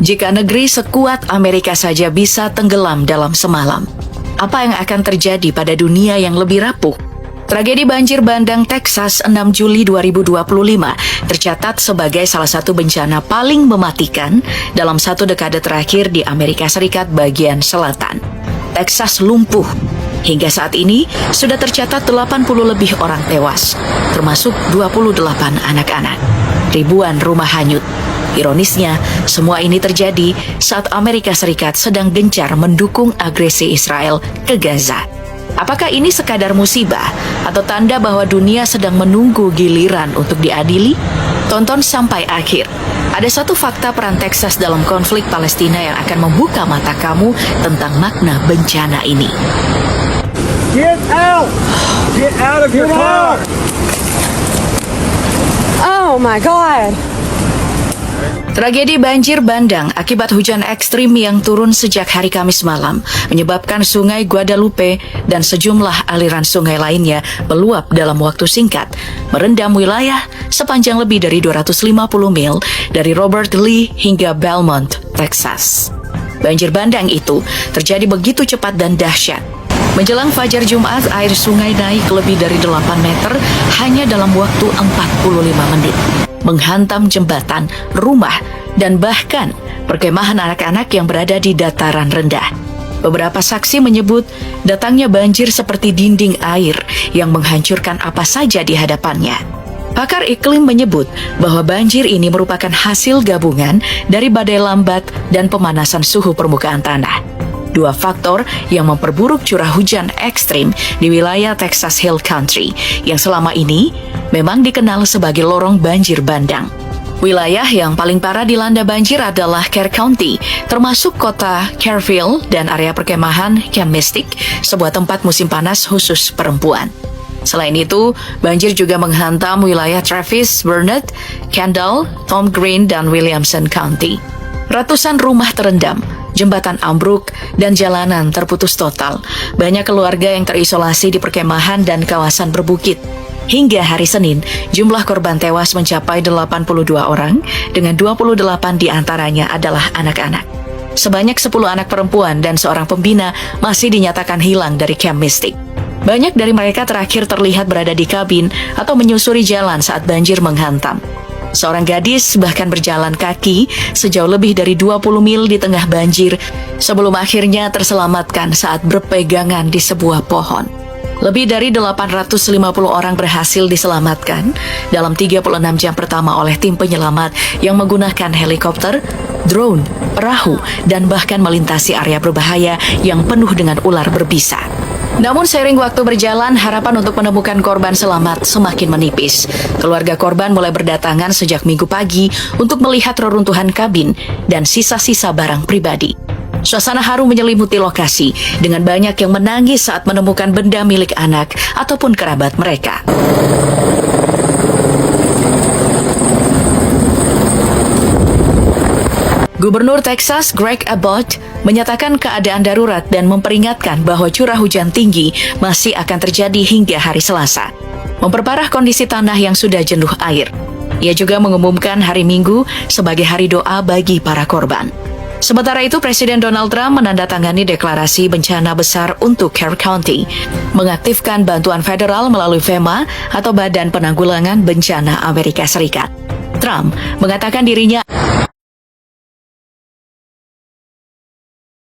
Jika negeri sekuat Amerika saja bisa tenggelam dalam semalam, apa yang akan terjadi pada dunia yang lebih rapuh? Tragedi banjir bandang Texas 6 Juli 2025 tercatat sebagai salah satu bencana paling mematikan dalam satu dekade terakhir di Amerika Serikat bagian selatan. Texas lumpuh. Hingga saat ini sudah tercatat 80 lebih orang tewas, termasuk 28 anak-anak. Ribuan rumah hanyut. Ironisnya, semua ini terjadi saat Amerika Serikat sedang gencar mendukung agresi Israel ke Gaza. Apakah ini sekadar musibah atau tanda bahwa dunia sedang menunggu giliran untuk diadili? Tonton sampai akhir. Ada satu fakta peran Texas dalam konflik Palestina yang akan membuka mata kamu tentang makna bencana ini. Get out! Get out of your car! Oh my God! Tragedi banjir bandang akibat hujan ekstrim yang turun sejak hari Kamis malam menyebabkan sungai Guadalupe dan sejumlah aliran sungai lainnya meluap dalam waktu singkat, merendam wilayah sepanjang lebih dari 250 mil dari Robert Lee hingga Belmont, Texas. Banjir bandang itu terjadi begitu cepat dan dahsyat. Menjelang fajar Jumat, air sungai naik lebih dari 8 meter hanya dalam waktu 45 menit. Menghantam jembatan, rumah, dan bahkan perkemahan anak-anak yang berada di dataran rendah. Beberapa saksi menyebut datangnya banjir seperti dinding air yang menghancurkan apa saja di hadapannya. Pakar iklim menyebut bahwa banjir ini merupakan hasil gabungan dari badai lambat dan pemanasan suhu permukaan tanah. Dua faktor yang memperburuk curah hujan ekstrim di wilayah Texas Hill Country yang selama ini memang dikenal sebagai lorong banjir bandang. Wilayah yang paling parah dilanda banjir adalah Kerr County, termasuk kota Kerrville dan area perkemahan Camp Mystic, sebuah tempat musim panas khusus perempuan. Selain itu, banjir juga menghantam wilayah Travis, Burnett, Kendall, Tom Green, dan Williamson County. Ratusan rumah terendam, jembatan ambruk, dan jalanan terputus total. Banyak keluarga yang terisolasi di perkemahan dan kawasan berbukit. Hingga hari Senin, jumlah korban tewas mencapai 82 orang, dengan 28 diantaranya adalah anak-anak. Sebanyak 10 anak perempuan dan seorang pembina masih dinyatakan hilang dari Camp Mystic. Banyak dari mereka terakhir terlihat berada di kabin atau menyusuri jalan saat banjir menghantam. Seorang gadis bahkan berjalan kaki sejauh lebih dari 20 mil di tengah banjir sebelum akhirnya terselamatkan saat berpegangan di sebuah pohon. Lebih dari 850 orang berhasil diselamatkan dalam 36 jam pertama oleh tim penyelamat yang menggunakan helikopter, drone, perahu, dan bahkan melintasi area berbahaya yang penuh dengan ular berbisa. Namun seiring waktu berjalan, harapan untuk menemukan korban selamat semakin menipis. Keluarga korban mulai berdatangan sejak Minggu pagi untuk melihat reruntuhan kabin dan sisa-sisa barang pribadi. Suasana haru menyelimuti lokasi dengan banyak yang menangis saat menemukan benda milik anak ataupun kerabat mereka. Gubernur Texas Greg Abbott menyatakan keadaan darurat dan memperingatkan bahwa curah hujan tinggi masih akan terjadi hingga hari Selasa, memperparah kondisi tanah yang sudah jenuh air. Ia juga mengumumkan hari Minggu sebagai hari doa bagi para korban. Sementara itu, Presiden Donald Trump menandatangani deklarasi bencana besar untuk Kerr County, mengaktifkan bantuan federal melalui FEMA atau Badan Penanggulangan Bencana Amerika Serikat. Trump mengatakan dirinya